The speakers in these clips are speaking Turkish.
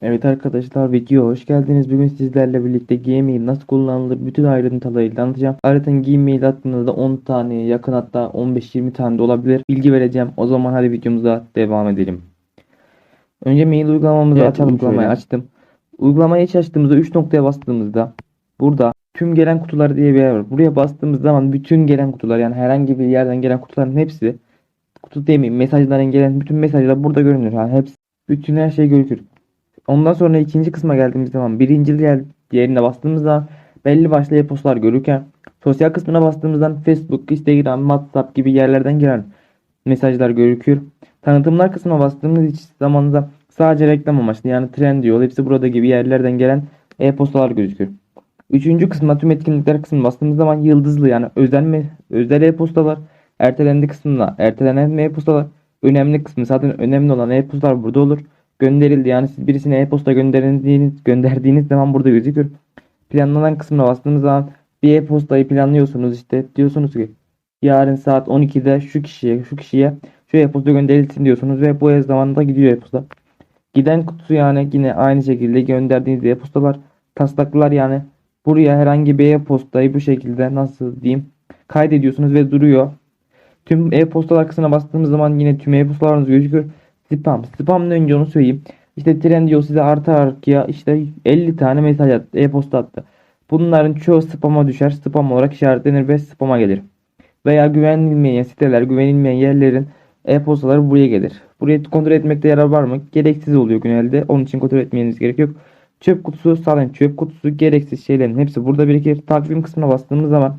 Evet arkadaşlar, videoya hoş geldiniz. Bugün sizlerle birlikte Gmail nasıl kullanılır bütün ayrıntılarıyla anlatacağım. Ayrıca Gmail hakkında da 10 tane yakın, hatta 15-20 tane de olabilir bilgi vereceğim. O zaman hadi videomuza devam edelim. Önce mail uygulamamızı açalım. Uygulamayı açtım. Uygulamayı hiç açtığımızda 3 noktaya bastığımızda burada tüm gelen kutular diye bir yer var. Buraya bastığımız zaman bütün gelen kutular, yani herhangi bir yerden gelen kutuların hepsi, kutu demeyeyim, mesajların gelen bütün mesajlar burada görünür. Yani hepsi, bütün her şey görünür. Ondan sonra ikinci kısma geldiğimiz zaman birinci yerine bastığımızda belli başlı e-postalar görürken sosyal kısmına bastığımızdan Facebook, Instagram, WhatsApp gibi yerlerden gelen mesajlar gözüküyor. Tanıtımlar kısmına bastığımız için zamanında sadece reklam amaçlı, yani Trendyol, hepsi burada gibi yerlerden gelen e-postalar gözüküyor. Üçüncü kısmına, tüm etkinlikler kısmına bastığımız zaman yıldızlı, yani özel e-postalar, ertelendi kısmına ertelenen e-postalar, önemli kısmı, zaten önemli olan e-postalar burada olur. Gönderildi, yani siz birisine e-posta gönderdiğiniz zaman burada gözükür. Planlanan kısmına bastığımız zaman bir e-postayı planlıyorsunuz, işte diyorsunuz ki yarın saat 12'de şu kişiye şu e-posta gönderilsin diyorsunuz ve bu zamanda gidiyor e-posta. Giden kutusu, yani yine aynı şekilde gönderdiğiniz e-postalar taslaklar, yani buraya herhangi bir e-postayı bu şekilde, nasıl diyeyim, kaydediyorsunuz ve duruyor. Tüm e-postalar kısmına bastığımız zaman yine tüm e-postalarınız gözüküyor. Spam'dan önce onu söyleyeyim. İşte Trendyol size arka arkaya işte 50 tane mesaj attı, e-posta attı. Bunların çoğu spam'a düşer. Spam olarak işaretlenir ve spam'a gelir. Veya güvenilmeyen siteler, güvenilmeyen yerlerin e-postaları buraya gelir. Burayı kontrol etmekte yarar var mı? Gereksiz oluyor genelde. Onun için kontrol etmeniz gerek yok. Çöp kutusu, zaten çöp kutusu, gereksiz şeylerin hepsi burada birikir. Takvim kısmına bastığımız zaman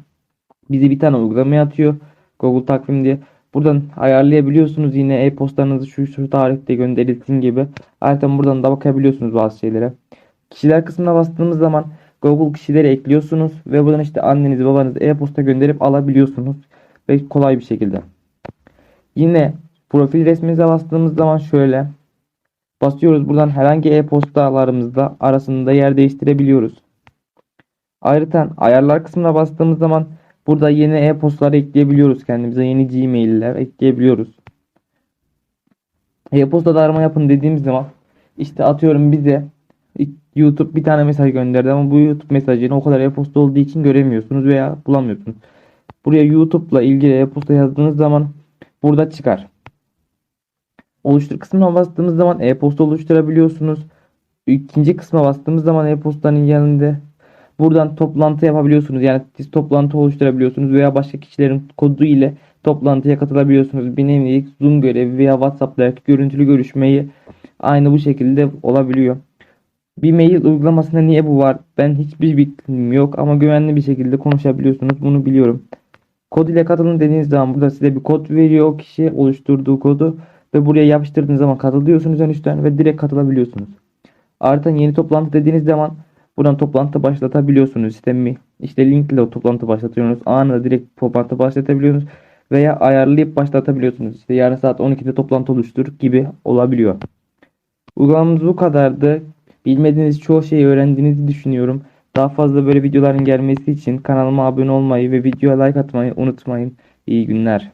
bizi bir tane uygulamaya atıyor. Google Takvim diye. Buradan ayarlayabiliyorsunuz yine e-postanızı şu tarihte gönderilsin gibi. Ayrıca buradan da bakabiliyorsunuz bazı şeylere. Kişiler kısmına bastığımız zaman Google kişileri ekliyorsunuz ve buradan işte anneniz babanız e-posta gönderip alabiliyorsunuz ve kolay bir şekilde. Yine profil resminize bastığımız zaman şöyle basıyoruz, buradan herhangi e-postalarımızda arasında yer değiştirebiliyoruz. Ayrıca ayarlar kısmına bastığımız zaman burada yeni e-postalar ekleyebiliyoruz, kendimize yeni Gmail'ler ekleyebiliyoruz. E-postada arama yapın dediğimiz zaman işte atıyorum bize YouTube bir tane mesaj gönderdi ama bu YouTube mesajını o kadar e-posta olduğu için göremiyorsunuz veya bulamıyorsunuz. Buraya YouTube'la ilgili e-posta yazdığınız zaman burada çıkar. Oluştur kısmına bastığımız zaman e-posta oluşturabiliyorsunuz. İkinci kısma bastığımız zaman e-postanın yanında buradan toplantı yapabiliyorsunuz. Yani siz toplantı oluşturabiliyorsunuz veya başka kişilerin kodu ile toplantıya katılabiliyorsunuz. Bir nevi Zoom görevi veya WhatsApp'taki görüntülü görüşmeyi aynı bu şekilde olabiliyor. Bir mail uygulamasında niye bu var? Ben hiçbir bilgim yok ama güvenli bir şekilde konuşabiliyorsunuz. Bunu biliyorum. Kod ile katılın dediğiniz zaman burada size bir kod veriyor, o kişi oluşturduğu kodu ve buraya yapıştırdığınız zaman katılıyorsunuz en üstten ve direkt katılabiliyorsunuz. Artı yeni toplantı dediğiniz zaman buradan toplantı başlatabiliyorsunuz. Sistemi işte linkle o toplantı başlatıyorsunuz. Anında direkt toplantı başlatabiliyorsunuz veya ayarlayıp başlatabiliyorsunuz. İşte yarın saat 12'de toplantı oluştur gibi olabiliyor. Uygulamamız bu kadardı. Bilmediğiniz çoğu şeyi öğrendiğinizi düşünüyorum. Daha fazla böyle videoların gelmesi için kanalıma abone olmayı ve videoya like atmayı unutmayın. İyi günler.